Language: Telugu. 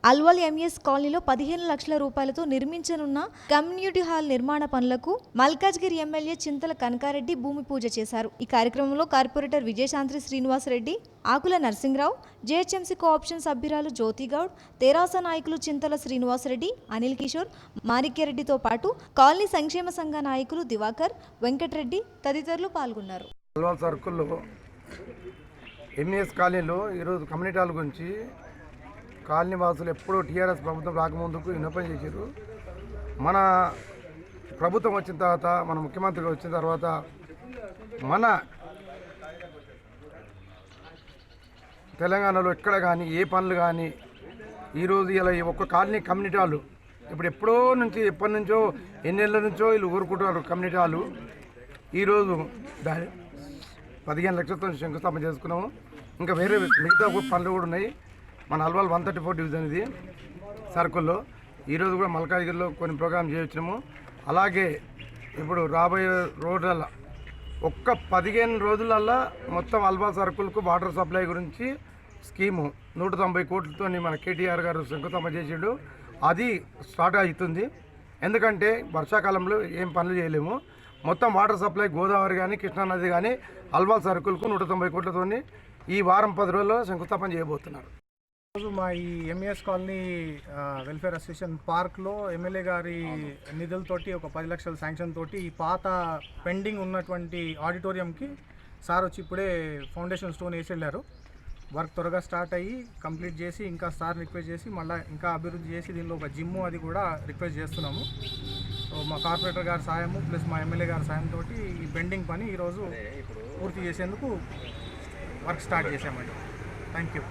అల్వాల్ ఎంఎస్ కాలనీలో 15 లక్షల రూపాయలతో నిర్మించనున్న కమ్యూనిటీ హాల్ నిర్మాణ పనులకు మల్కాజ్గిరి ఎమ్మెల్యే చింతల కనకారెడ్డి భూమి పూజ చేశారు. ఈ కార్యక్రమంలో కార్పొరేటర్ విజయశాంతి శ్రీనివాసరెడ్డి, ఆకుల నరసింహరావు, జేహెచ్ఎంసీ కోఆప్షన్ సభ్యురాలు జ్యోతిగౌడ్, తెరాస నాయకులు చింతల శ్రీనివాసరెడ్డి, అనిల్ కిషోర్, మాణిక్యరెడ్డితో పాటు కాలనీ సంక్షేమ సంఘ నాయకులు దివాకర్, వెంకటరెడ్డి తదితరులు పాల్గొన్నారు. అల్వాల్ సర్కిల్లో ఎంఎస్ కాలనీలో ఈరోజు కమ్యూనిటీ హాల్ గురించి కాలనీ వాసులు ఎప్పుడూ టీఆర్ఎస్ ప్రభుత్వం రాకముందుకు విన్నపం చేశారు. మన ప్రభుత్వం వచ్చిన తర్వాత, మన ముఖ్యమంత్రి వచ్చిన తర్వాత మన తెలంగాణలో ఎక్కడ కానీ ఏ పనులు కానీ ఈరోజు ఇలా ఒక్క కాలనీ కమ్యూనిటీ హాలు ఇప్పుడు ఎప్పటి నుంచో ఎన్నేళ్ళ నుంచో వీళ్ళు ఊరుకుంటున్నారు. కమ్యూనిటీ హాలు ఈరోజు 15 లక్షలతో శంకుస్థాపన చేసుకున్నాము. ఇంకా వేరే మిగతా పనులు కూడా ఉన్నాయి. మన అల్వాల్ 134 డివిజన్ ఇది సర్కిల్లో ఈరోజు కూడా మల్కాజ్గిరిలో కొన్ని ప్రోగ్రామ్ చేయొచ్చినాము. అలాగే ఇప్పుడు రాబోయే రోజులలో ఒక్క 15 రోజులల్లో మొత్తం అల్వాల్ సర్కిల్కు వాటర్ సప్లై గురించి స్కీము 190 కోట్లతో మన కేటీఆర్ గారు శంకుస్థాపన చేసిండు. అది స్టార్ట్ అవుతుంది. ఎందుకంటే వర్షాకాలంలో ఏం పనులు చేయలేము. మొత్తం వాటర్ సప్లై గోదావరి కానీ కృష్ణానది కానీ అల్వాల్ సర్కిల్కు 190 కోట్లతో ఈ వారం 10 రోజుల్లో శంకుస్థాపన చేయబోతున్నారు. రోజు మా ఈ ఎంఈఎస్ కాలనీ వెల్ఫేర్ అసోసియేషన్ పార్క్లో ఎమ్మెల్యే గారి నిధులతోటి ఒక 10 లక్షల శాంక్షన్ తోటి ఈ పాత పెండింగ్ ఉన్నటువంటి ఆడిటోరియంకి సార్ వచ్చి ఇప్పుడే ఫౌండేషన్ స్టోన్ వేసి వెళ్ళారు. వర్క్ త్వరగా స్టార్ట్ అయ్యి కంప్లీట్ చేసి ఇంకా సార్ రిక్వెస్ట్ చేసి మళ్ళీ ఇంకా అభివృద్ధి చేసి దీనిలో ఒక జిమ్ అది కూడా రిక్వెస్ట్ చేస్తున్నాము. సో మా కార్పొరేటర్ గారి సాయము ప్లస్ మా ఎమ్మెల్యే గారి సాయంతో ఈ పెండింగ్ పని ఈరోజు పూర్తి చేసేందుకు వర్క్ స్టార్ట్ చేసామండి. Thank you.